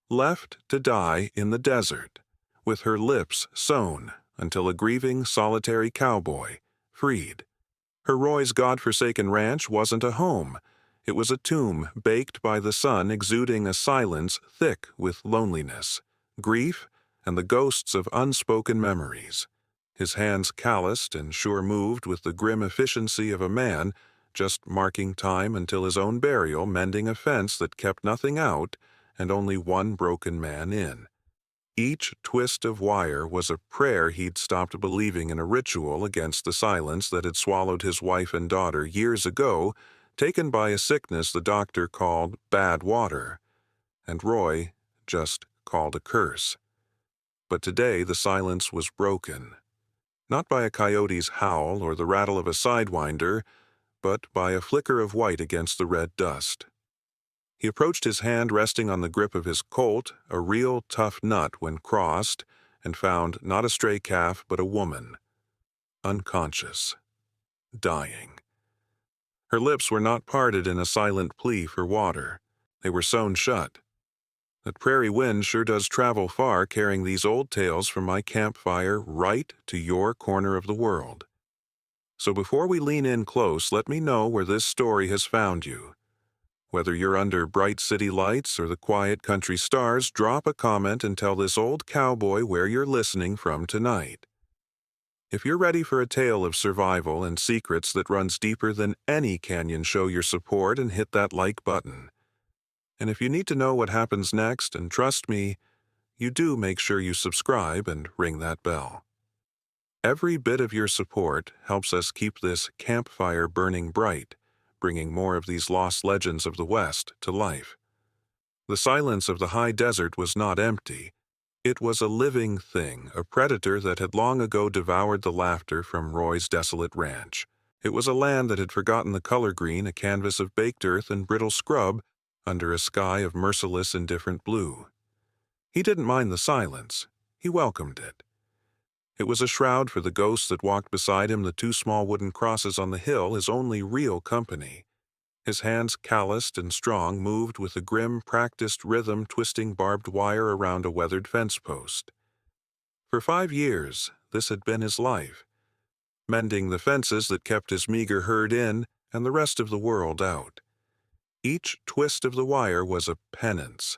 left to die in the desert, with her lips sewn until a grieving, solitary cowboy freed. Her Roy's God-forsaken ranch wasn't a home. It was a tomb baked by the sun, exuding a silence thick with loneliness, grief, and the ghosts of unspoken memories. His hands calloused and sure-moved with the grim efficiency of a man, just marking time until his own burial, mending a fence that kept nothing out and only one broken man in. Each twist of wire was a prayer he'd stopped believing in, a ritual against the silence that had swallowed his wife and daughter years ago, taken by a sickness the doctor called bad water, and Roy just called a curse. But today the silence was broken, not by a coyote's howl or the rattle of a sidewinder, but by a flicker of white against the red dust. He approached, his hand resting on the grip of his Colt, a real tough nut when crossed, and found not a stray calf but a woman, unconscious, dying. Her lips were not parted in a silent plea for water. They were sewn shut. That prairie wind sure does travel far, carrying these old tales from my campfire right to your corner of the world. So before we lean in close, let me know where this story has found you. Whether you're under bright city lights or the quiet country stars, drop a comment and tell this old cowboy where you're listening from tonight. If you're ready for a tale of survival and secrets that runs deeper than any canyon, show your support and hit that like button. And if you need to know what happens next, and trust me, you do, make sure you subscribe and ring that bell. Every bit of your support helps us keep this campfire burning bright, bringing more of these lost legends of the West to life. The silence of the high desert was not empty. It was a living thing, a predator that had long ago devoured the laughter from Roy's desolate ranch. It was a land that had forgotten the color green, a canvas of baked earth and brittle scrub, under a sky of merciless indifferent blue. He didn't mind the silence. He welcomed it. It was a shroud for the ghosts that walked beside him, the two small wooden crosses on the hill, his only real company. His hands, calloused and strong, moved with a grim, practiced rhythm, twisting barbed wire around a weathered fence post. For 5 years, this had been his life, mending the fences that kept his meager herd in and the rest of the world out. Each twist of the wire was a penance,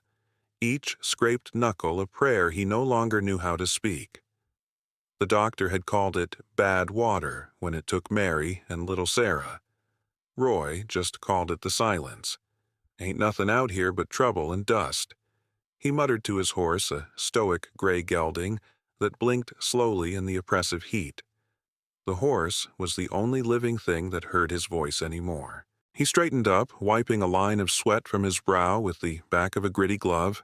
each scraped knuckle a prayer he no longer knew how to speak. The doctor had called it bad water when it took Mary and little Sarah. Roy just called it the silence. Ain't nothing out here but trouble and dust. He muttered to his horse, a stoic gray gelding that blinked slowly in the oppressive heat. The horse was the only living thing that heard his voice anymore. He straightened up, wiping a line of sweat from his brow with the back of a gritty glove.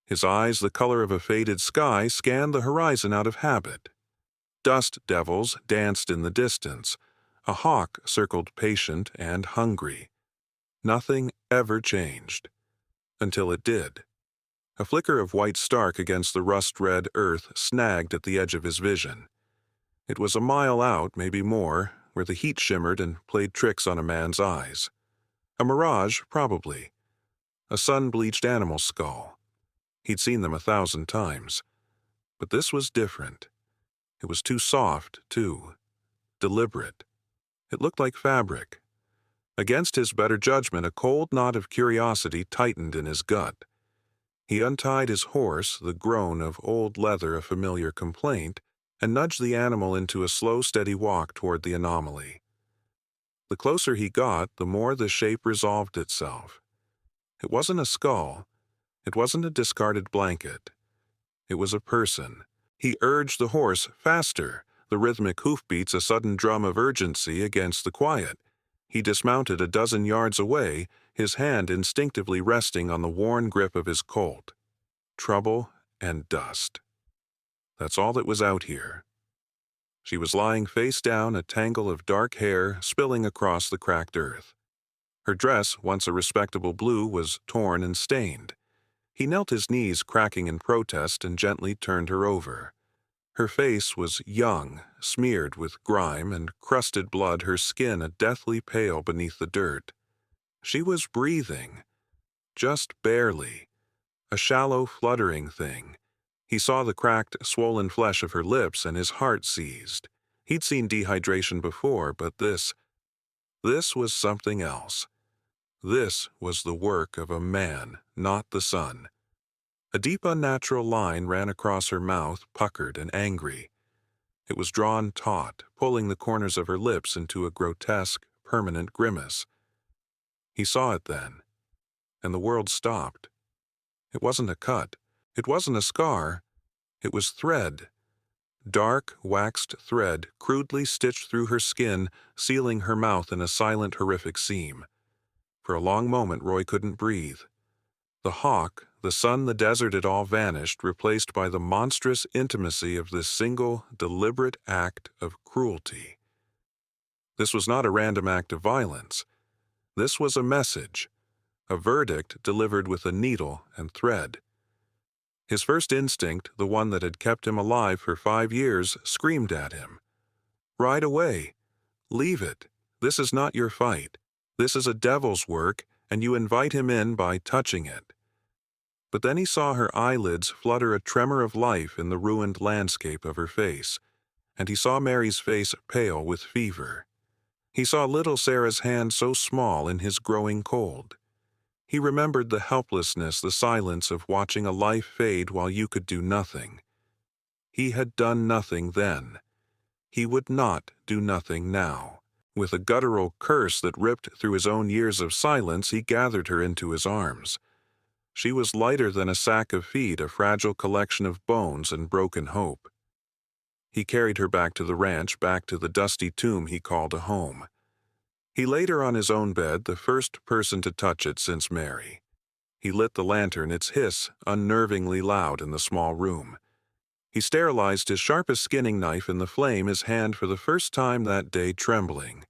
His eyes, the color of a faded sky, scanned the horizon out of habit. Dust devils danced in the distance. A hawk circled patient and hungry. Nothing ever changed. Until it did. A flicker of white stark against the rust-red earth snagged at the edge of his vision. It was a mile out, maybe more, where the heat shimmered and played tricks on a man's eyes. A mirage, probably. A sun-bleached animal skull. He'd seen them 1,000 times. But this was different. It was too soft, too. Deliberate. It looked like fabric. Against his better judgment, a cold knot of curiosity tightened in his gut. He untied his horse, the groan of old leather a familiar complaint, and nudged the animal into a slow, steady walk toward the anomaly. The closer he got, the more the shape resolved itself. It wasn't a skull. It wasn't a discarded blanket. It was a person. He urged the horse faster, the rhythmic hoofbeats a sudden drum of urgency against the quiet. He dismounted a dozen yards away, his hand instinctively resting on the worn grip of his Colt. Trouble and dust. That's all that was out here. She was lying face down, a tangle of dark hair spilling across the cracked earth. Her dress, once a respectable blue, was torn and stained. He knelt, his knees cracking in protest, and gently turned her over. Her face was young, smeared with grime and crusted blood, her skin a deathly pale beneath the dirt. She was breathing, just barely, a shallow, fluttering thing. He saw the cracked, swollen flesh of her lips and his heart seized. He'd seen dehydration before, but this was something else. This was the work of a man, not the sun. A deep, unnatural line ran across her mouth, puckered and angry. It was drawn taut, pulling the corners of her lips into a grotesque, permanent grimace. He saw it then, and the world stopped. It wasn't a cut. It wasn't a scar. It was thread. Dark, waxed thread, crudely stitched through her skin, sealing her mouth in a silent, horrific seam. For a long moment, Roy couldn't breathe. The hawk, the sun, the desert, it all vanished, replaced by the monstrous intimacy of this single, deliberate act of cruelty. This was not a random act of violence. This was a message, a verdict delivered with a needle and thread. His first instinct, the one that had kept him alive for 5 years, screamed at him. "Ride away. Leave it. This is not your fight. This is a devil's work, and you invite him in by touching it." But then he saw her eyelids flutter a tremor of life in the ruined landscape of her face, and he saw Mary's face pale with fever. He saw little Sarah's hand so small in his growing cold. He remembered the helplessness, the silence of watching a life fade while you could do nothing. He had done nothing then. He would not do nothing now. With a guttural curse that ripped through his own years of silence, he gathered her into his arms. She was lighter than a sack of feed, a fragile collection of bones and broken hope. He carried her back to the ranch, back to the dusty tomb he called a home. He laid her on his own bed, the first person to touch it since Mary. He lit the lantern, its hiss unnervingly loud in the small room. He sterilized his sharpest skinning knife in the flame, his hand for the first time that day trembling.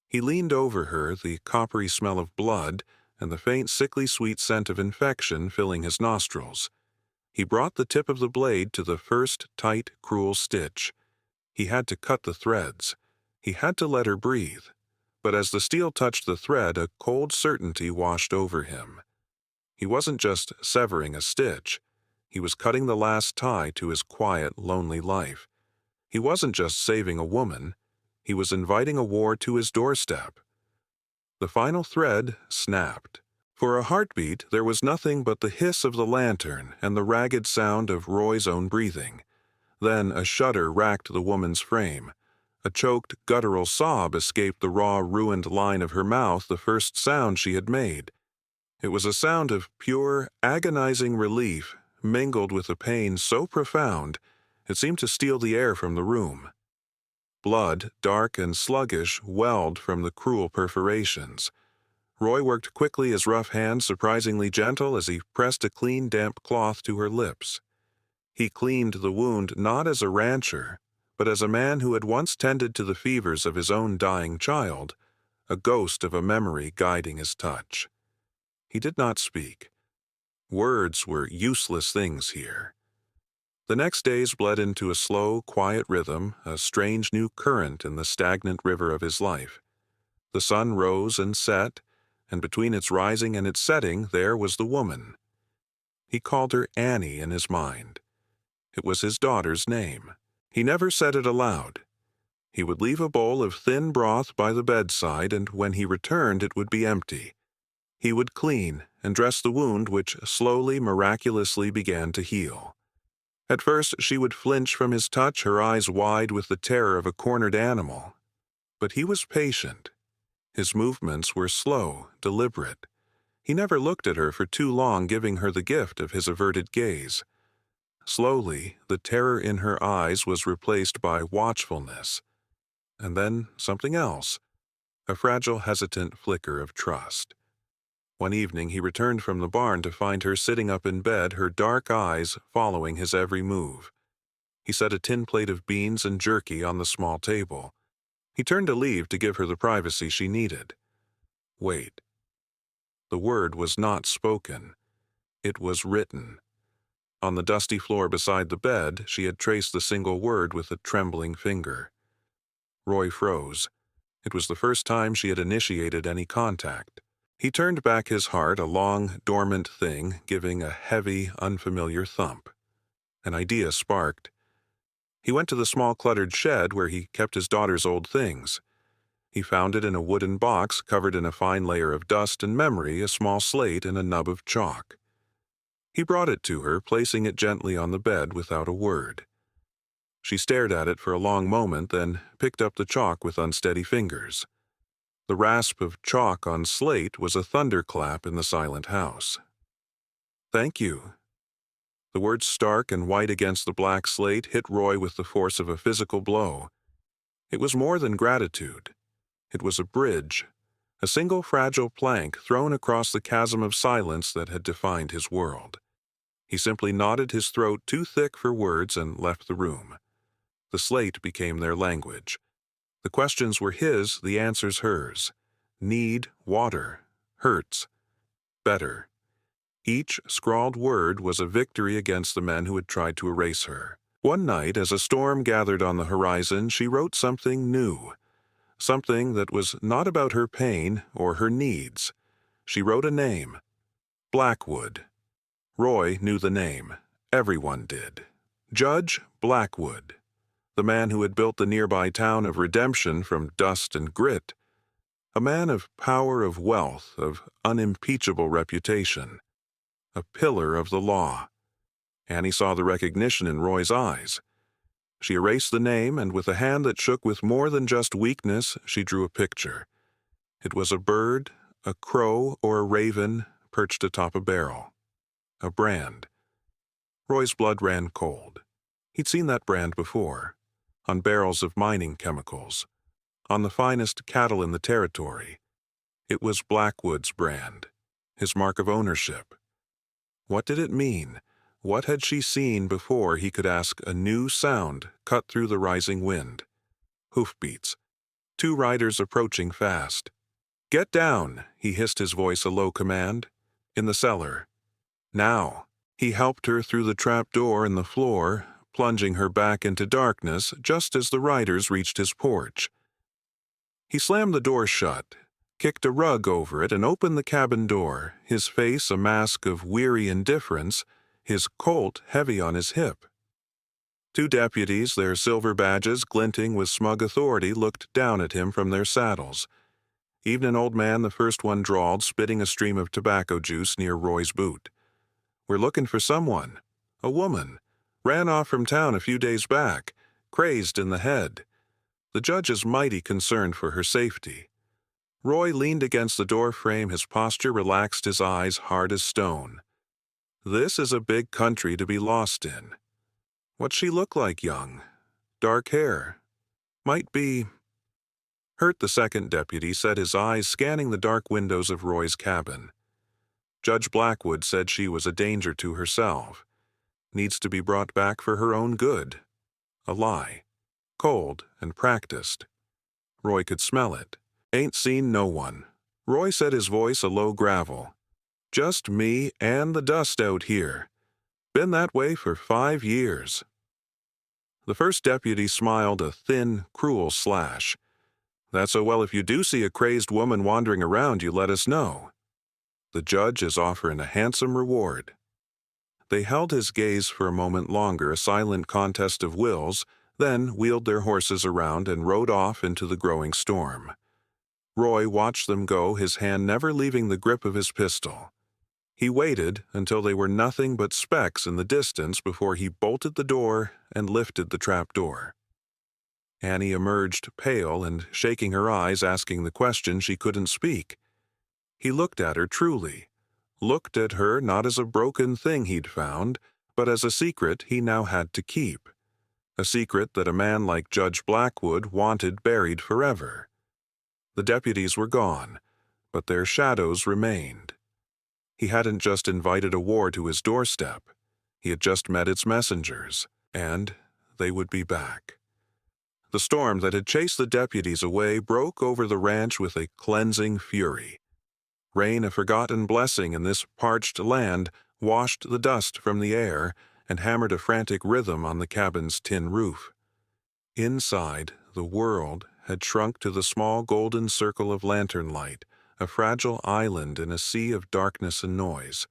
He leaned over her, the coppery smell of blood and the faint, sickly sweet scent of infection filling his nostrils. He brought the tip of the blade to the first tight, cruel stitch. He had to cut the threads. He had to let her breathe. But as the steel touched the thread, a cold certainty washed over him. He wasn't just severing a stitch. He was cutting the last tie to his quiet, lonely life. He wasn't just saving a woman. He was inviting a war to his doorstep. The final thread snapped. For a heartbeat, there was nothing but the hiss of the lantern and the ragged sound of Roy's own breathing. Then a shudder racked the woman's frame. A choked, guttural sob escaped the raw, ruined line of her mouth, the first sound she had made. It was a sound of pure, agonizing relief, mingled with a pain so profound it seemed to steal the air from the room. Blood, dark and sluggish, welled from the cruel perforations. Roy worked quickly, his rough hands surprisingly gentle as he pressed a clean, damp cloth to her lips. He cleaned the wound not as a rancher, but as a man who had once tended to the fevers of his own dying child, a ghost of a memory guiding his touch. He did not speak. Words were useless things here. The next days bled into a slow, quiet rhythm, a strange new current in the stagnant river of his life. The sun rose and set, and between its rising and its setting there was the woman. He called her Annie in his mind. It was his daughter's name. He never said it aloud. He would leave a bowl of thin broth by the bedside, and when he returned it would be empty. He would clean and dress the wound, which slowly, miraculously began to heal. At first she would flinch from his touch, her eyes wide with the terror of a cornered animal. But he was patient. His movements were slow, deliberate. He never looked at her for too long, giving her the gift of his averted gaze. Slowly, the terror in her eyes was replaced by watchfulness. And then something else, a fragile, hesitant flicker of trust. One evening he returned from the barn to find her sitting up in bed, her dark eyes following his every move. He set a tin plate of beans and jerky on the small table. He turned to leave to give her the privacy she needed. Wait. The word was not spoken. It was written. On the dusty floor beside the bed, she had traced the single word with a trembling finger. Roy froze. It was the first time she had initiated any contact. He turned back his heart, a long, dormant thing, giving a heavy, unfamiliar thump. An idea sparked. He went to the small cluttered shed where he kept his daughter's old things. He found it in a wooden box covered in a fine layer of dust and memory, a small slate and a nub of chalk. He brought it to her, placing it gently on the bed without a word. She stared at it for a long moment, then picked up the chalk with unsteady fingers. The rasp of chalk on slate was a thunderclap in the silent house. "Thank you." The words, stark and white against the black slate, hit Roy with the force of a physical blow. It was more than gratitude. It was a bridge, a single fragile plank thrown across the chasm of silence that had defined his world. He simply knotted his throat too thick for words and left the room. The slate became their language. The questions were his, the answers hers. Need, water, hurts, better. Each scrawled word was a victory against the men who had tried to erase her. One night, as a storm gathered on the horizon, she wrote something new. Something that was not about her pain or her needs. She wrote a name. Blackwood. Roy knew the name. Everyone did. Judge Blackwood. The man who had built the nearby town of Redemption from dust and grit. A man of power, of wealth, of unimpeachable reputation. A pillar of the law. Annie saw the recognition in Roy's eyes. She erased the name, and with a hand that shook with more than just weakness, she drew a picture. It was a bird, a crow, or a raven perched atop a barrel. A brand. Roy's blood ran cold. He'd seen that brand before. On barrels of mining chemicals. On the finest cattle in the territory. It was Blackwood's brand. His mark of ownership. What did it mean? What had she seen before he could ask? A new sound cut through the rising wind. Hoofbeats. Two riders approaching fast. "Get down," he hissed, his voice a low command. "In the cellar. Now." He helped her through the trap door in the floor, plunging her back into darkness just as the riders reached his porch. He slammed the door shut, kicked a rug over it, and opened the cabin door, his face a mask of weary indifference, his Colt heavy on his hip. Two deputies, their silver badges glinting with smug authority, looked down at him from their saddles. Even an old man, the first one drawled, spitting a stream of tobacco juice near Roy's boot. "We're looking for someone. A woman. Ran off from town a few days back, crazed in the head. The judge is mighty concerned for her safety." Roy leaned against the door frame, his posture relaxed, his eyes hard as stone. This is a big country to be lost in. What's she look like, young? Dark hair. Might be... Hurt, the second deputy said, his eyes scanning the dark windows of Roy's cabin. Judge Blackwood said she was a danger to herself. Needs to be brought back for her own good. A lie. Cold and practiced. Roy could smell it. Ain't seen no one. Roy said, his voice a low gravel. Just me and the dust out here. Been that way for 5 years. The first deputy smiled, a thin, cruel slash. That's so well, if you do see a crazed woman wandering around, you let us know. The judge is offering a handsome reward. They held his gaze for a moment longer, a silent contest of wills, then wheeled their horses around and rode off into the growing storm. Roy watched them go, his hand never leaving the grip of his pistol. He waited until they were nothing but specks in the distance before he bolted the door and lifted the trap door. Annie emerged pale and shaking her eyes, asking the question she couldn't speak. He looked at her truly, looked at her not as a broken thing he'd found, but as a secret he now had to keep. A secret that a man like Judge Blackwood wanted buried forever. The deputies were gone, but their shadows remained. He hadn't just invited a war to his doorstep. He had just met its messengers, and they would be back. The storm that had chased the deputies away broke over the ranch with a cleansing fury. Rain, a forgotten blessing in this parched land, washed the dust from the air and hammered a frantic rhythm on the cabin's tin roof. Inside, the world had shrunk to the small golden circle of lantern light, a fragile island in a sea of darkness and noise.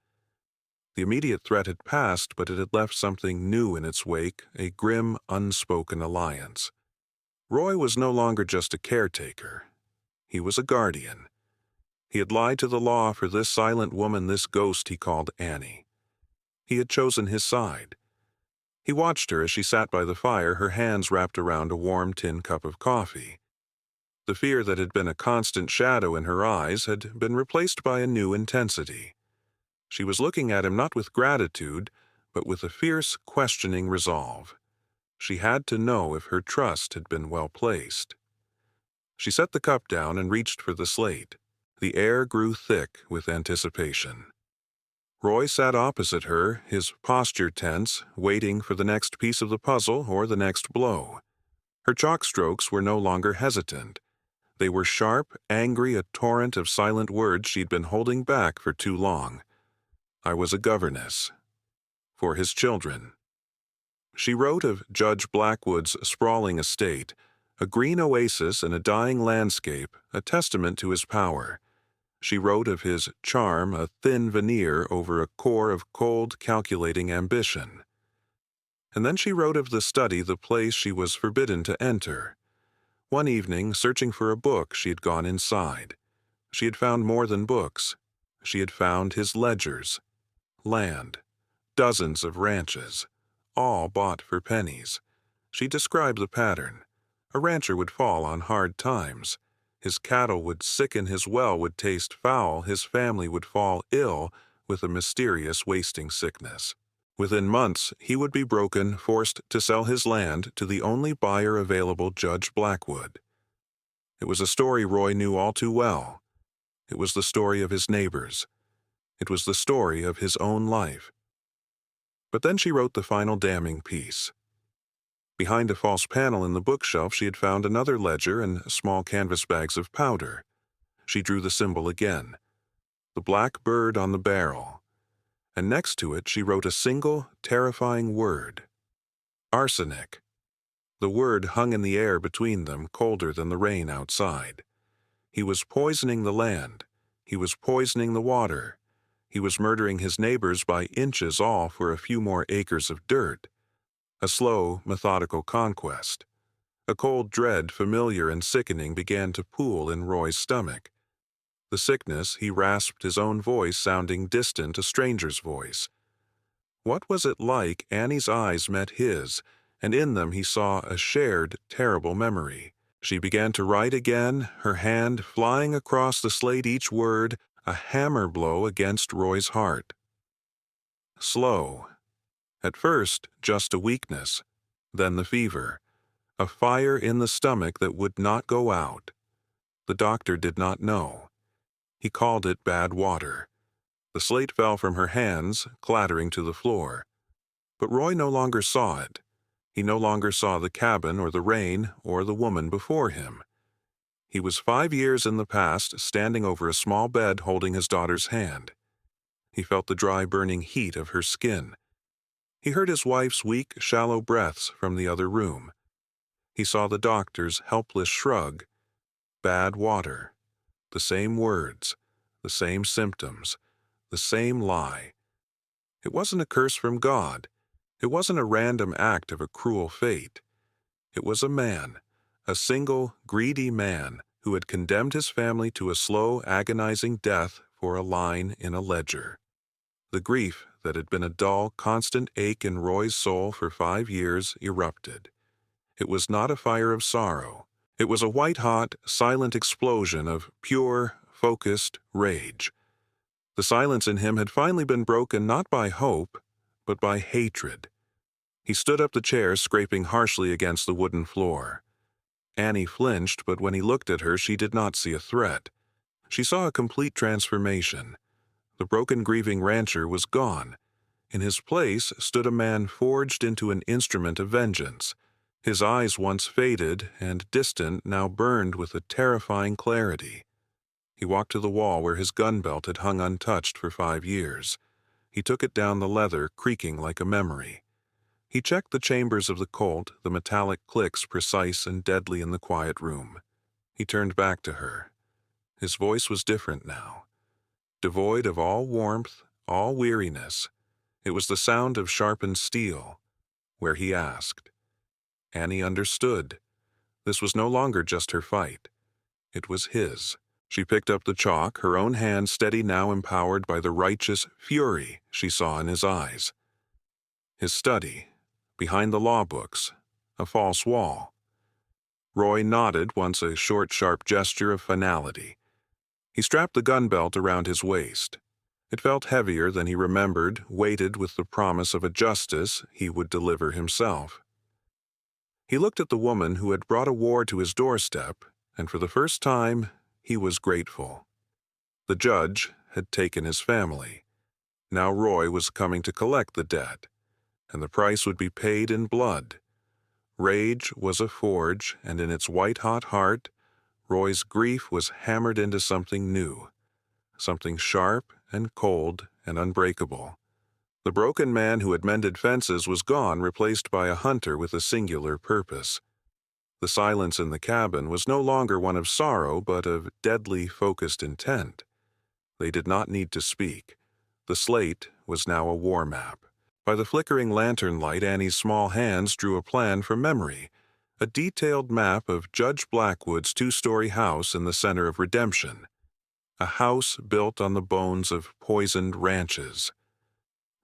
The immediate threat had passed, but it had left something new in its wake, a grim, unspoken alliance. Roy was no longer just a caretaker. He was a guardian. He had lied to the law for this silent woman, this ghost he called Annie. He had chosen his side. He watched her as she sat by the fire, her hands wrapped around a warm tin cup of coffee. The fear that had been a constant shadow in her eyes had been replaced by a new intensity. She was looking at him not with gratitude, but with a fierce, questioning resolve. She had to know if her trust had been well placed. She set the cup down and reached for the slate. The air grew thick with anticipation. Roy sat opposite her, his posture tense, waiting for the next piece of the puzzle or the next blow. Her chalk strokes were no longer hesitant. They were sharp, angry, a torrent of silent words she'd been holding back for too long. I was a governess. For his children. She wrote of Judge Blackwood's sprawling estate, a green oasis in a dying landscape, a testament to his power. She wrote of his charm, a thin veneer over a core of cold, calculating ambition. And then she wrote of the study, the place she was forbidden to enter. One evening, searching for a book, she had gone inside. She had found more than books. She had found his ledgers, land, dozens of ranches, all bought for pennies. She described the pattern. A rancher would fall on hard times. His cattle would sicken, his well would taste foul, his family would fall ill with a mysterious wasting sickness. Within months, he would be broken, forced to sell his land to the only buyer available, Judge Blackwood. It was a story Roy knew all too well. It was the story of his neighbors. It was the story of his own life. But then she wrote the final damning piece. Behind a false panel in the bookshelf, she had found another ledger and small canvas bags of powder. She drew the symbol again, the black bird on the barrel, and next to it she wrote a single, terrifying word: arsenic. The word hung in the air between them, colder than the rain outside. He was poisoning the land. He was poisoning the water. He was murdering his neighbors by inches, all for a few more acres of dirt. A slow, methodical conquest. A cold dread, familiar and sickening, began to pool in Roy's stomach. The sickness, he rasped his own voice, sounding distant, a stranger's voice. What was it like? Annie's eyes met his, and in them he saw a shared, terrible memory. She began to write again, her hand flying across the slate, each word a hammer blow against Roy's heart. Slow. At first, just a weakness, then the fever, a fire in the stomach that would not go out. The doctor did not know. He called it bad water. The slate fell from her hands, clattering to the floor. But Roy no longer saw it. He no longer saw the cabin or the rain or the woman before him. He was 5 years in the past, standing over a small bed holding his daughter's hand. He felt the dry, burning heat of her skin. He heard his wife's weak, shallow breaths from the other room. He saw the doctor's helpless shrug. Bad water. The same words, the same symptoms, the same lie. It wasn't a curse from God. It wasn't a random act of a cruel fate. It was a man, a single, greedy man, who had condemned his family to a slow, agonizing death for a line in a ledger. The grief that had been a dull, constant ache in Roy's soul for 5 years erupted. It was not a fire of sorrow. It was a white-hot, silent explosion of pure, focused rage. The silence in him had finally been broken not by hope, but by hatred. He stood up the chair, scraping harshly against the wooden floor. Annie flinched, but when he looked at her, she did not see a threat. She saw a complete transformation. The broken, grieving rancher was gone. In his place stood a man forged into an instrument of vengeance. His eyes, once faded and distant, now burned with a terrifying clarity. He walked to the wall where his gun belt had hung untouched for 5 years. He took it down, the leather creaking like a memory. He checked the chambers of the Colt, the metallic clicks precise and deadly in the quiet room. He turned back to her. His voice was different now, devoid of all warmth, all weariness. It was the sound of sharpened steel. Where he asked. Annie understood. This was no longer just her fight. It was his. She picked up the chalk, her own hand steady now, empowered by the righteous fury she saw in his eyes. His study, behind the law books, a false wall. Roy nodded once, a short, sharp gesture of finality. He strapped the gun belt around his waist. It felt heavier than he remembered, weighted with the promise of a justice he would deliver himself. He looked at the woman who had brought a war to his doorstep, and for the first time, he was grateful. The judge had taken his family. Now Roy was coming to collect the debt, and the price would be paid in blood. Rage was a forge, and in its white-hot heart, Roy's grief was hammered into something new, something sharp and cold and unbreakable. The broken man who had mended fences was gone, replaced by a hunter with a singular purpose. The silence in the cabin was no longer one of sorrow, but of deadly focused intent. They did not need to speak. The slate was now a war map. By the flickering lantern light, Annie's small hands drew a plan from memory, a detailed map of Judge Blackwood's two-story house in the center of Redemption, a house built on the bones of poisoned ranches.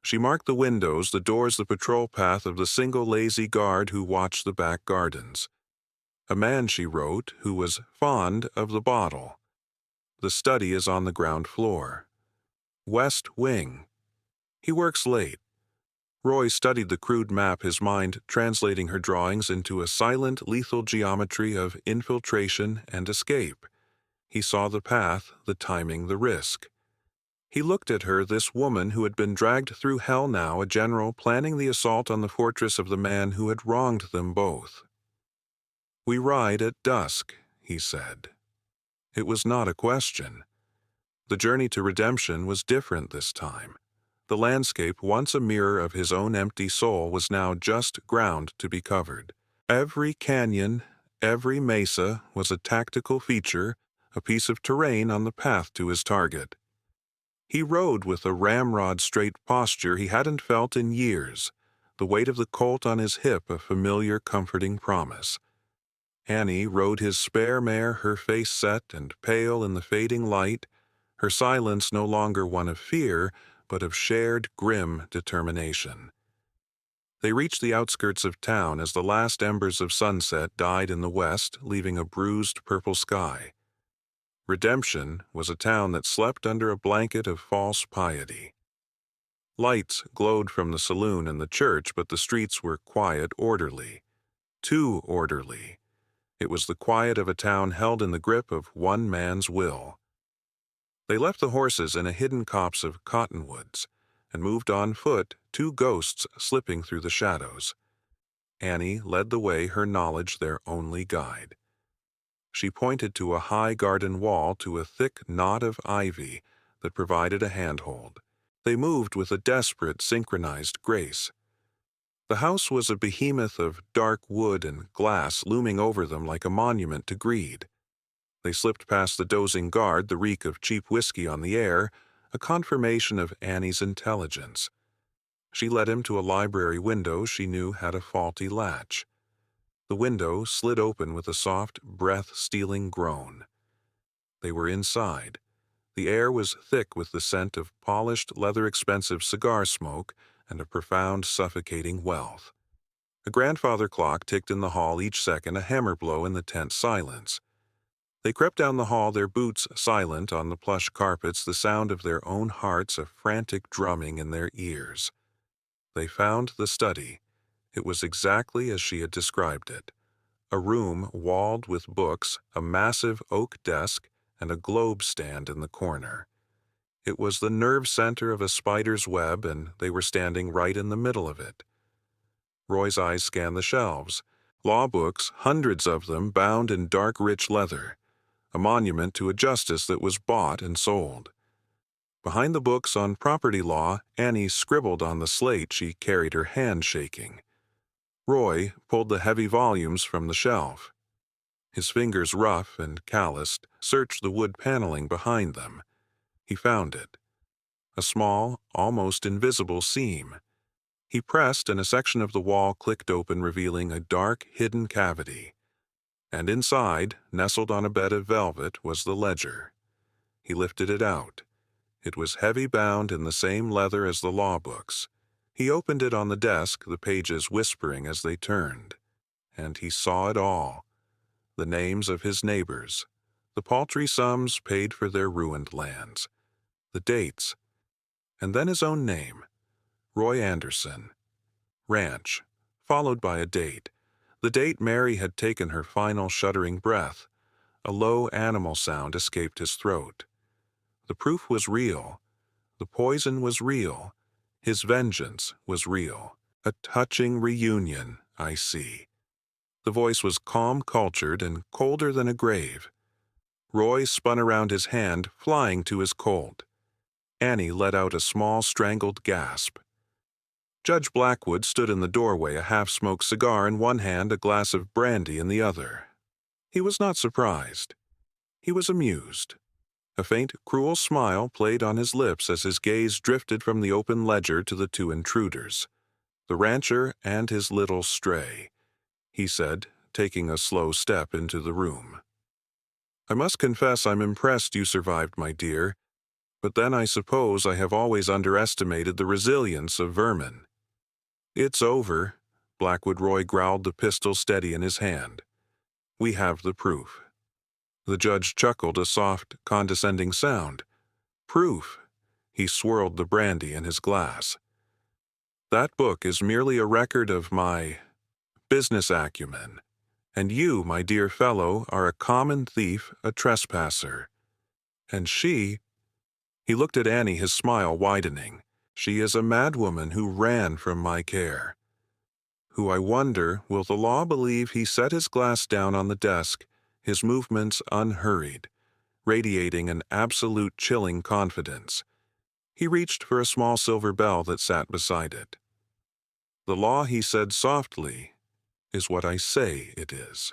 She marked the windows, the doors, the patrol path of the single lazy guard who watched the back gardens. A man, she wrote, who was fond of the bottle. The study is on the ground floor. West wing. He works late. Roy studied the crude map, his mind translating her drawings into a silent, lethal geometry of infiltration and escape. He saw the path, the timing, the risk. He looked at her, this woman who had been dragged through hell, now a general planning the assault on the fortress of the man who had wronged them both. "We ride at dusk," he said. It was not a question. The journey to redemption was different this time. The landscape, once a mirror of his own empty soul, was now just ground to be covered. Every canyon, every mesa was a tactical feature, a piece of terrain on the path to his target. He rode with a ramrod straight posture he hadn't felt in years, the weight of the colt on his hip a familiar, comforting promise. Annie rode his spare mare, her face set and pale in the fading light, her silence no longer one of fear, but of shared, grim determination. They reached the outskirts of town as the last embers of sunset died in the west, leaving a bruised purple sky. Redemption was a town that slept under a blanket of false piety. Lights glowed from the saloon and the church, but the streets were quiet, orderly. Too orderly. It was the quiet of a town held in the grip of one man's will. They left the horses in a hidden copse of cottonwoods and moved on foot, two ghosts slipping through the shadows. Annie led the way, her knowledge their only guide. She pointed to a high garden wall, to a thick knot of ivy that provided a handhold. They moved with a desperate, synchronized grace. The house was a behemoth of dark wood and glass looming over them like a monument to greed. They slipped past the dozing guard, the reek of cheap whiskey on the air, a confirmation of Annie's intelligence. She led him to a library window she knew had a faulty latch. The window slid open with a soft, breath-stealing groan. They were inside. The air was thick with the scent of polished, leather-expensive cigar smoke and a profound, suffocating wealth. A grandfather clock ticked in the hall, each second a hammer blow in the tense silence. They crept down the hall, their boots silent on the plush carpets, the sound of their own hearts a frantic drumming in their ears. They found the study. It was exactly as she had described it. A room walled with books, a massive oak desk, and a globe stand in the corner. It was the nerve center of a spider's web, and they were standing right in the middle of it. Roy's eyes scanned the shelves. Law books, hundreds of them, bound in dark, rich leather. A monument to a justice that was bought and sold. Behind the books on property law, Annie scribbled on the slate she carried, her hand shaking. Roy pulled the heavy volumes from the shelf. His fingers, rough and calloused, searched the wood paneling behind them. He found it. A small, almost invisible seam. He pressed, and a section of the wall clicked open, revealing a dark, hidden cavity. And inside, nestled on a bed of velvet, was the ledger. He lifted it out. It was heavy bound in the same leather as the law books. He opened it on the desk, the pages whispering as they turned. And he saw it all. The names of his neighbors, the paltry sums paid for their ruined lands, the dates, and then his own name, Roy Anderson. Ranch, followed by a date. The date Mary had taken her final shuddering breath. A low animal sound escaped his throat. The proof was real. The poison was real. His vengeance was real. A touching reunion, I see. The voice was calm, cultured, and colder than a grave. Roy spun around his hand, flying to his Colt. Annie let out a small, strangled gasp. Judge Blackwood stood in the doorway, a half-smoked cigar in one hand, a glass of brandy in the other. He was not surprised. He was amused. A faint, cruel smile played on his lips as his gaze drifted from the open ledger to the two intruders, the rancher and his little stray. He said, taking a slow step into the room. I must confess I'm impressed you survived, my dear, but then I suppose I have always underestimated the resilience of vermin. It's over, Blackwood Roy growled, the pistol steady in his hand. We have the proof. The judge chuckled, a soft, condescending sound. Proof. He swirled the brandy in his glass. That book is merely a record of my business acumen, and you, my dear fellow, are a common thief, a trespasser. And she— He looked at Annie, his smile widening. She is a madwoman who ran from my care. Who, I wonder, will the law believe? He set his glass down on the desk, his movements unhurried, radiating an absolute chilling confidence. He reached for a small silver bell that sat beside it. The law, he said softly, is what I say it is.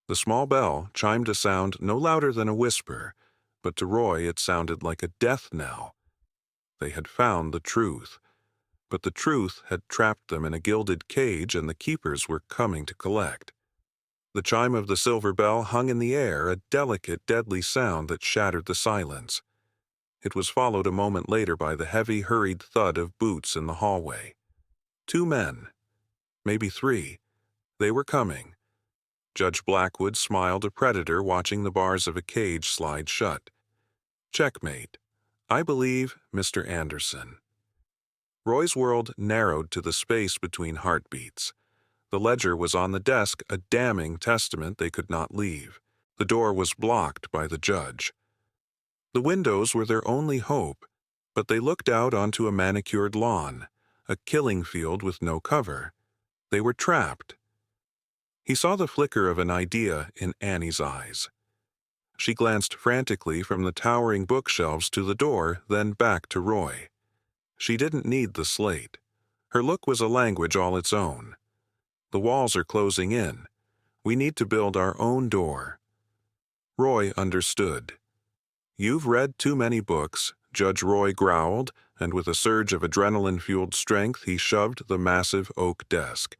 The small bell chimed a sound no louder than a whisper, but to Roy it sounded like a death knell. They had found the truth, but the truth had trapped them in a gilded cage, and the keepers were coming to collect. The chime of the silver bell hung in the air, a delicate, deadly sound that shattered the silence. It was followed a moment later by the heavy, hurried thud of boots in the hallway. 2 men, maybe 3. They were coming. Judge Blackwood smiled, a predator watching the bars of a cage slide shut. Checkmate. I believe, Mr. Anderson. Roy's world narrowed to the space between heartbeats. The ledger was on the desk, a damning testament they could not leave. The door was blocked by the judge. The windows were their only hope, but they looked out onto a manicured lawn, a killing field with no cover. They were trapped. He saw the flicker of an idea in Annie's eyes. She glanced frantically from the towering bookshelves to the door, then back to Roy. She didn't need the slate. Her look was a language all its own. The walls are closing in. We need to build our own door. Roy understood. You've read too many books, Judge Roy growled, and with a surge of adrenaline-fueled strength he shoved the massive oak desk.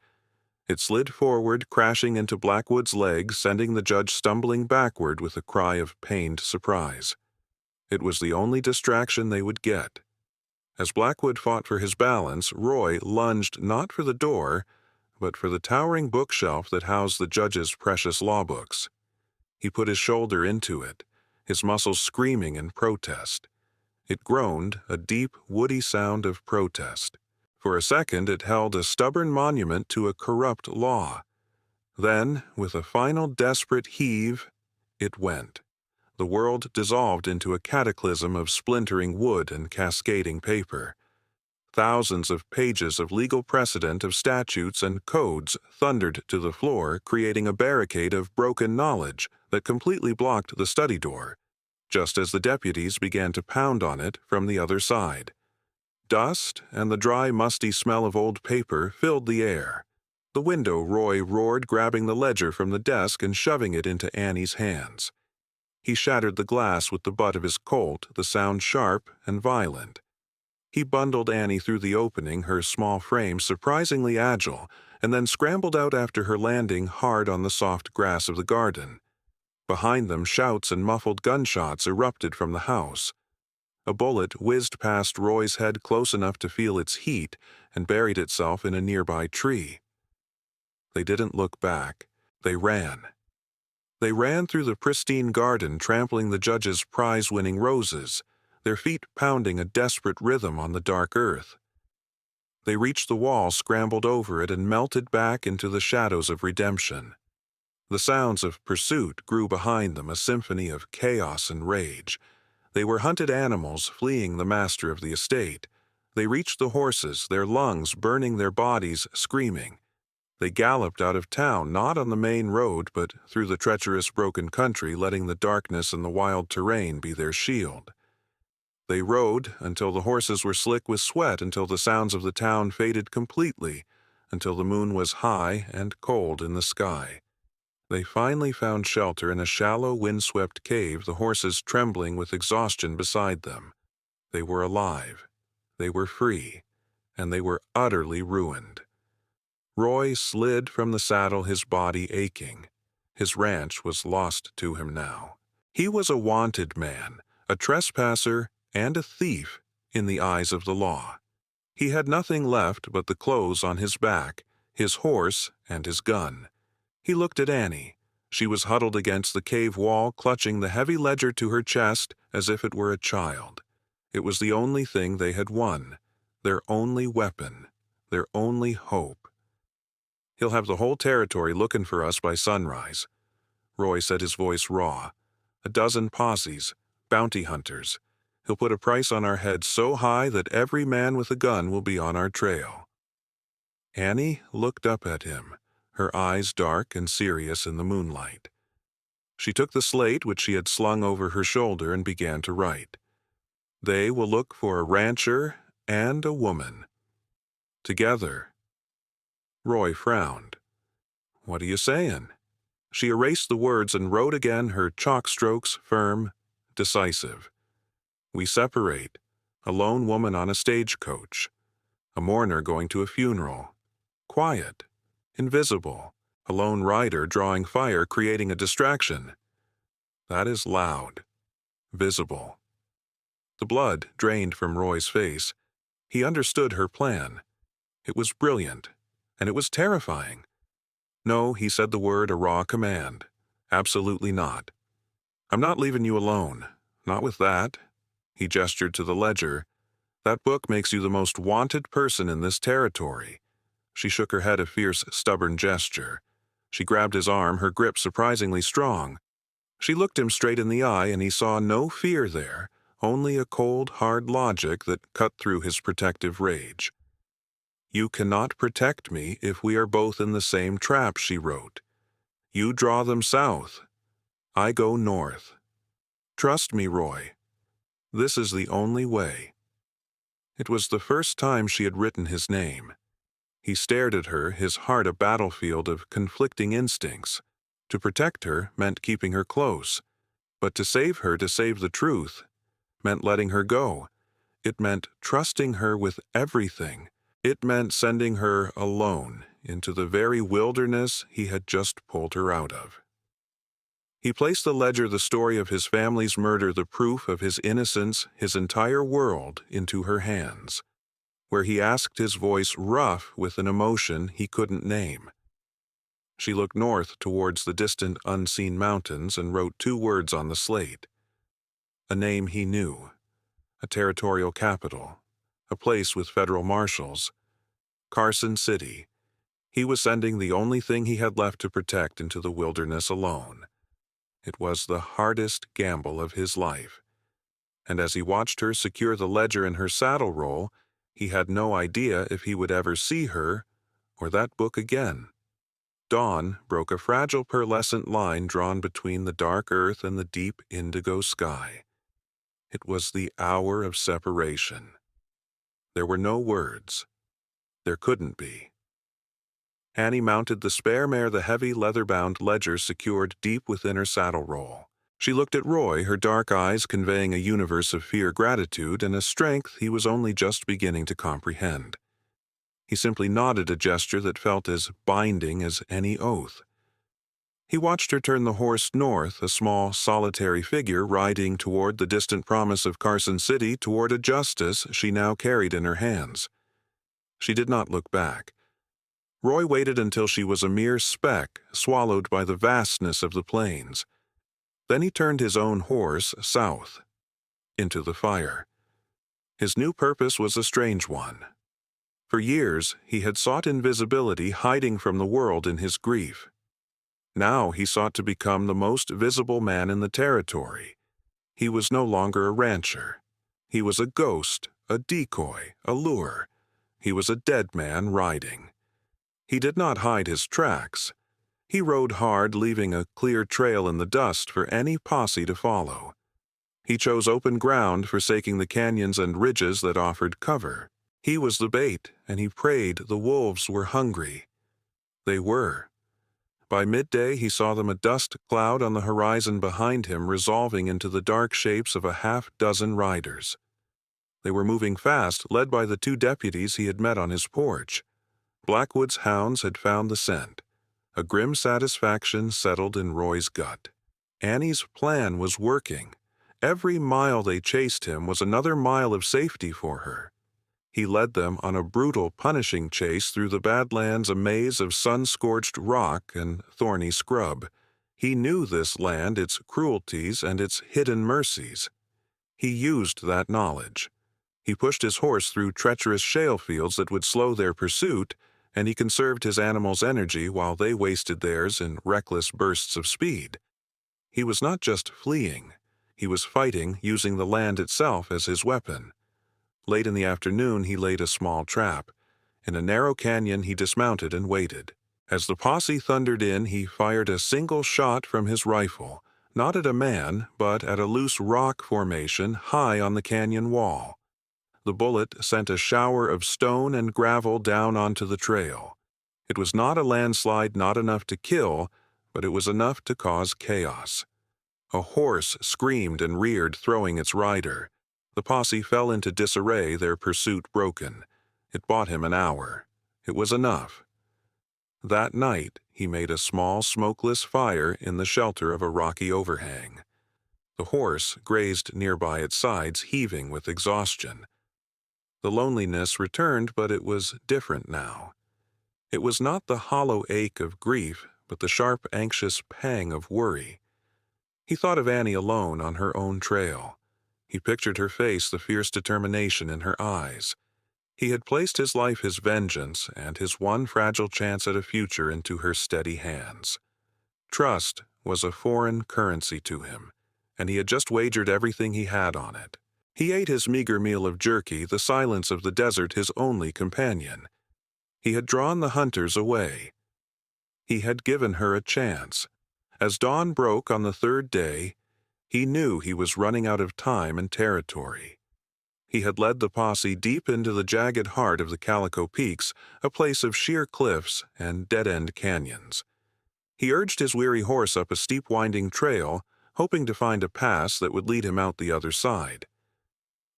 It slid forward, crashing into Blackwood's legs, sending the judge stumbling backward with a cry of pained surprise. It was the only distraction they would get. As Blackwood fought for his balance, Roy lunged not for the door, but for the towering bookshelf that housed the judge's precious law books. He put his shoulder into it, his muscles screaming in protest. It groaned, a deep, woody sound of protest. For a second it held a stubborn monument to a corrupt law. Then, with a final desperate heave, it went. The world dissolved into a cataclysm of splintering wood and cascading paper. Thousands of pages of legal precedent, of statutes and codes thundered to the floor, creating a barricade of broken knowledge that completely blocked the study door, just as the deputies began to pound on it from the other side. Dust and the dry, musty smell of old paper filled the air. The window, Roy roared, grabbing the ledger from the desk and shoving it into Annie's hands. He shattered the glass with the butt of his Colt, the sound sharp and violent. He bundled Annie through the opening, her small frame surprisingly agile, and then scrambled out after her, landing hard on the soft grass of the garden. Behind them, shouts and muffled gunshots erupted from the house. A bullet whizzed past Roy's head close enough to feel its heat and buried itself in a nearby tree. They didn't look back. They ran. They ran through the pristine garden, trampling the judge's prize-winning roses, their feet pounding a desperate rhythm on the dark earth. They reached the wall, scrambled over it, and melted back into the shadows of redemption. The sounds of pursuit grew behind them, a symphony of chaos and rage. They were hunted animals fleeing the master of the estate. They reached the horses, their lungs burning, their bodies screaming. They galloped out of town, not on the main road, but through the treacherous broken country, letting the darkness and the wild terrain be their shield. They rode until the horses were slick with sweat, until the sounds of the town faded completely, until the moon was high and cold in the sky. They finally found shelter in a shallow, windswept cave, the horses trembling with exhaustion beside them. They were alive. They were free. And they were utterly ruined. Roy slid from the saddle, his body aching. His ranch was lost to him now. He was a wanted man, a trespasser, and a thief in the eyes of the law. He had nothing left but the clothes on his back, his horse, and his gun. He looked at Annie. She was huddled against the cave wall, clutching the heavy ledger to her chest as if it were a child. It was the only thing they had won, their only weapon, their only hope. "He'll have the whole territory looking for us by sunrise," Roy said, his voice raw. "A dozen posses, bounty hunters. He'll put a price on our heads so high that every man with a gun will be on our trail." Annie looked up at him, her eyes dark and serious in the moonlight. She took the slate which she had slung over her shoulder and began to write. "They will look for a rancher and a woman. Together." Roy frowned. "What are you saying?" She erased the words and wrote again, her chalk strokes firm, decisive. "We separate. A lone woman on a stagecoach. A mourner going to a funeral. Quiet. Invisible. A lone rider drawing fire, creating a distraction. That is loud. Visible." The blood drained from Roy's face. He understood her plan. It was brilliant, and it was terrifying. "No," he said the word, a raw command. "Absolutely not. I'm not leaving you alone. Not with that." He gestured to the ledger. "That book makes you the most wanted person in this territory." She shook her head, a fierce, stubborn gesture. She grabbed his arm, her grip surprisingly strong. She looked him straight in the eye, and he saw no fear there, only a cold, hard logic that cut through his protective rage. "You cannot protect me if we are both in the same trap," she wrote. "You draw them south. I go north. Trust me, Roy. This is the only way." It was the first time she had written his name. He stared at her, his heart a battlefield of conflicting instincts. To protect her meant keeping her close, but to save the truth, meant letting her go. It meant trusting her with everything. It meant sending her alone into the very wilderness he had just pulled her out of. He placed the ledger, the story of his family's murder, the proof of his innocence, his entire world, into her hands, where he asked, his voice rough with an emotion he couldn't name. She looked north towards the distant, unseen mountains and wrote 2 words on the slate. A name he knew. A territorial capital. A place with federal marshals. Carson City. He was sending the only thing he had left to protect into the wilderness alone. It was the hardest gamble of his life. And as he watched her secure the ledger in her saddle roll, he had no idea if he would ever see her or that book again. Dawn broke a fragile pearlescent line drawn between the dark earth and the deep indigo sky. It was the hour of separation. There were no words. There couldn't be. Annie mounted the spare mare, the heavy leather-bound ledger secured deep within her saddle roll. She looked at Roy, her dark eyes conveying a universe of fear-gratitude and a strength he was only just beginning to comprehend. He simply nodded, a gesture that felt as binding as any oath. He watched her turn the horse north, a small, solitary figure riding toward the distant promise of Carson City, toward a justice she now carried in her hands. She did not look back. Roy waited until she was a mere speck, swallowed by the vastness of the plains. Then he turned his own horse south, into the fire. His new purpose was a strange one. For years, he had sought invisibility, hiding from the world in his grief. Now he sought to become the most visible man in the territory. He was no longer a rancher. He was a ghost, a decoy, a lure. He was a dead man riding. He did not hide his tracks. He rode hard, leaving a clear trail in the dust for any posse to follow. He chose open ground, forsaking the canyons and ridges that offered cover. He was the bait, and he prayed the wolves were hungry. They were. By midday he saw them, a dust cloud on the horizon behind him, resolving into the dark shapes of a half-dozen riders. They were moving fast, led by the 2 deputies he had met on his porch. Blackwood's hounds had found the scent. A grim satisfaction settled in Roy's gut. Annie's plan was working. Every mile they chased him was another mile of safety for her. He led them on a brutal, punishing chase through the Badlands, a maze of sun-scorched rock and thorny scrub. He knew this land, its cruelties, and its hidden mercies. He used that knowledge. He pushed his horse through treacherous shale fields that would slow their pursuit, and he conserved his animals' energy while they wasted theirs in reckless bursts of speed. He was not just fleeing. He was fighting, using the land itself as his weapon. Late in the afternoon, he laid a small trap. In a narrow canyon, he dismounted and waited. As the posse thundered in, he fired a single shot from his rifle, not at a man, but at a loose rock formation high on the canyon wall. The bullet sent a shower of stone and gravel down onto the trail. It was not a landslide, not enough to kill, but it was enough to cause chaos. A horse screamed and reared, throwing its rider. The posse fell into disarray, their pursuit broken. It bought him an hour. It was enough. That night, he made a small, smokeless fire in the shelter of a rocky overhang. The horse grazed nearby, its sides heaving with exhaustion. The loneliness returned, but it was different now. It was not the hollow ache of grief, but the sharp, anxious pang of worry. He thought of Annie alone on her own trail. He pictured her face, the fierce determination in her eyes. He had placed his life, his vengeance, and his one fragile chance at a future into her steady hands. Trust was a foreign currency to him, and he had just wagered everything he had on it. He ate his meager meal of jerky, the silence of the desert his only companion. He had drawn the hunters away. He had given her a chance. As dawn broke on the 3rd day, he knew he was running out of time and territory. He had led the posse deep into the jagged heart of the Calico Peaks, a place of sheer cliffs and dead-end canyons. He urged his weary horse up a steep winding trail, hoping to find a pass that would lead him out the other side.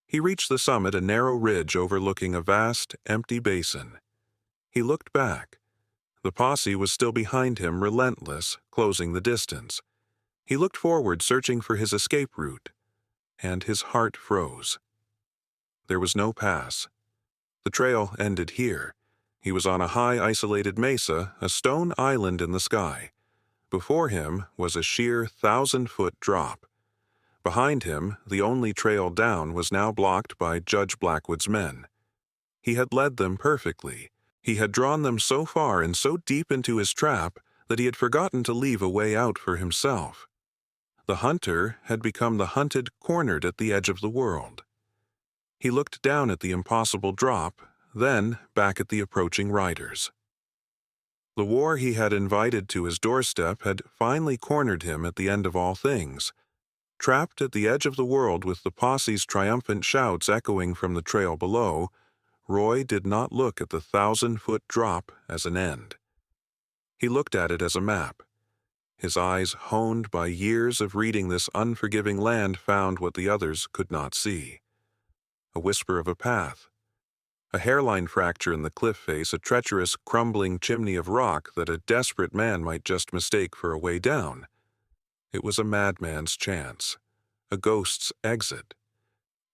He reached the summit, a narrow ridge overlooking a vast, empty basin. He looked back. The posse was still behind him, relentless, closing the distance. He looked forward, searching for his escape route, and his heart froze. There was no pass. The trail ended here. He was on a high, isolated mesa, a stone island in the sky. Before him was a sheer 1,000-foot drop. Behind him, the only trail down was now blocked by Judge Blackwood's men. He had led them perfectly. He had drawn them so far and so deep into his trap that he had forgotten to leave a way out for himself. The hunter had become the hunted, cornered at the edge of the world. He looked down at the impossible drop, then back at the approaching riders. The war he had invited to his doorstep had finally cornered him at the end of all things. Trapped at the edge of the world with the posse's triumphant shouts echoing from the trail below, Roy did not look at the 1,000-foot drop as an end. He looked at it as a map. His eyes, honed by years of reading this unforgiving land, found what the others could not see. A whisper of a path. A hairline fracture in the cliff face, a treacherous, crumbling chimney of rock that a desperate man might just mistake for a way down. It was a madman's chance, a ghost's exit.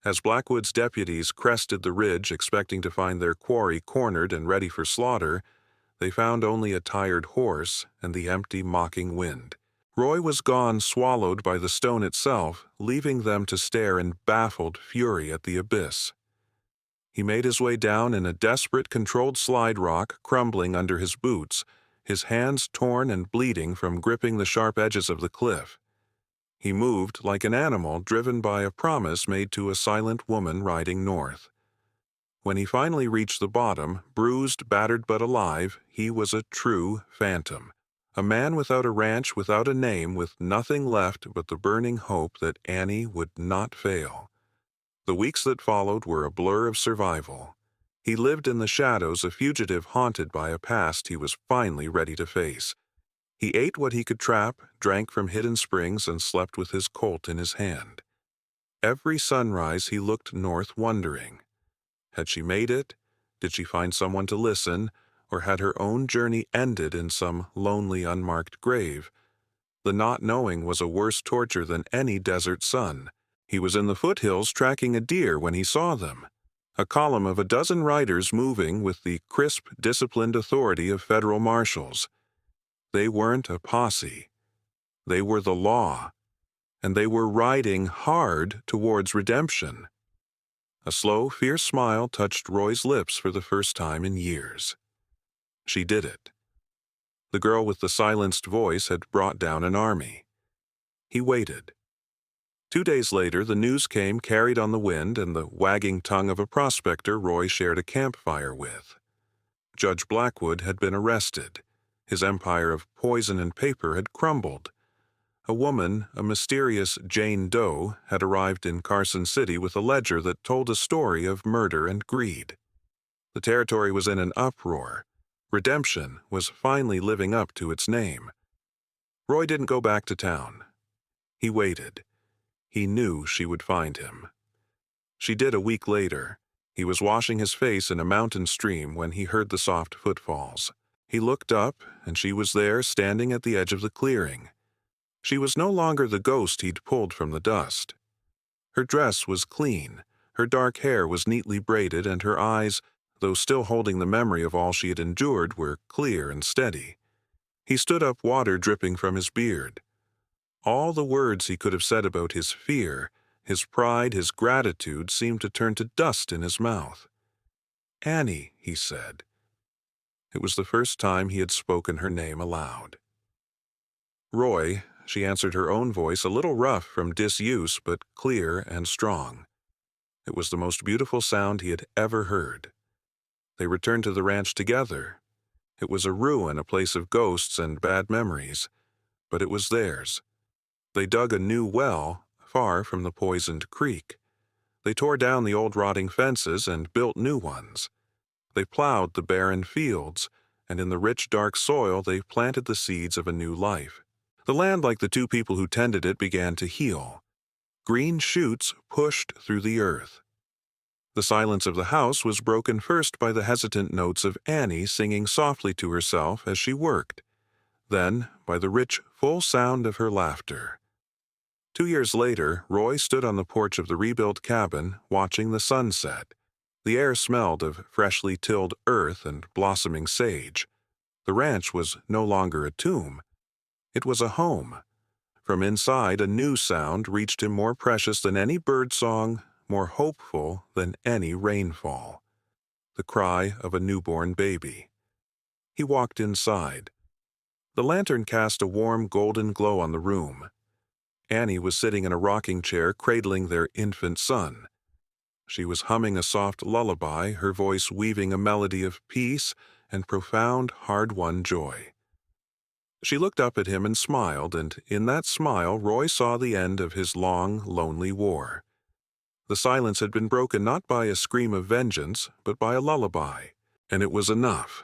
As Blackwood's deputies crested the ridge, expecting to find their quarry cornered and ready for slaughter, they found only a tired horse and the empty, mocking wind. Roy was gone, swallowed by the stone itself, leaving them to stare in baffled fury at the abyss. He made his way down in a desperate, controlled slide rock, crumbling under his boots, his hands torn and bleeding from gripping the sharp edges of the cliff. He moved like an animal driven by a promise made to a silent woman riding north. When he finally reached the bottom, bruised, battered but alive, he was a true phantom. A man without a ranch, without a name, with nothing left but the burning hope that Annie would not fail. The weeks that followed were a blur of survival. He lived in the shadows, a fugitive haunted by a past he was finally ready to face. He ate what he could trap, drank from hidden springs, and slept with his Colt in his hand. Every sunrise he looked north, wondering. Had she made it? Did she find someone to listen? Or had her own journey ended in some lonely, unmarked grave? The not knowing was a worse torture than any desert sun. He was in the foothills tracking a deer when he saw them. A column of a dozen riders moving with the crisp, disciplined authority of federal marshals. They weren't a posse. They were the law. And they were riding hard towards redemption. A slow, fierce smile touched Roy's lips for the first time in years. She did it. The girl with the silenced voice had brought down an army. He waited. 2 days later, the news came carried on the wind and the wagging tongue of a prospector Roy shared a campfire with. Judge Blackwood had been arrested. His empire of poison and paper had crumbled. A woman, a mysterious Jane Doe, had arrived in Carson City with a ledger that told a story of murder and greed. The territory was in an uproar. Redemption was finally living up to its name. Roy didn't go back to town. He waited. He knew she would find him. She did a week later. He was washing his face in a mountain stream when he heard the soft footfalls. He looked up, and she was there, standing at the edge of the clearing. She was no longer the ghost he'd pulled from the dust. Her dress was clean, her dark hair was neatly braided, and her eyes, though still holding the memory of all she had endured, were clear and steady. He stood up, water dripping from his beard. All the words he could have said about his fear, his pride, his gratitude seemed to turn to dust in his mouth. "Annie," he said. It was the first time he had spoken her name aloud. "Roy," she answered, her own voice a little rough from disuse, but clear and strong. It was the most beautiful sound he had ever heard. They returned to the ranch together. It was a ruin, a place of ghosts and bad memories, but it was theirs. They dug a new well, far from the poisoned creek. They tore down the old rotting fences and built new ones. They plowed the barren fields, and in the rich, dark soil they planted the seeds of a new life. The land, like the two people who tended it, began to heal. Green shoots pushed through the earth. The silence of the house was broken first by the hesitant notes of Annie singing softly to herself as she worked, then by the rich, full sound of her laughter. 2 years later, Roy stood on the porch of the rebuilt cabin, watching the sunset. The air smelled of freshly tilled earth and blossoming sage. The ranch was no longer a tomb. It was a home. From inside, a new sound reached him, more precious than any bird song, more hopeful than any rainfall. The cry of a newborn baby. He walked inside. The lantern cast a warm golden glow on the room. Annie was sitting in a rocking chair, cradling their infant son. She was humming a soft lullaby, her voice weaving a melody of peace and profound, hard-won joy. She looked up at him and smiled, and in that smile Roy saw the end of his long, lonely war. The silence had been broken not by a scream of vengeance, but by a lullaby, and it was enough.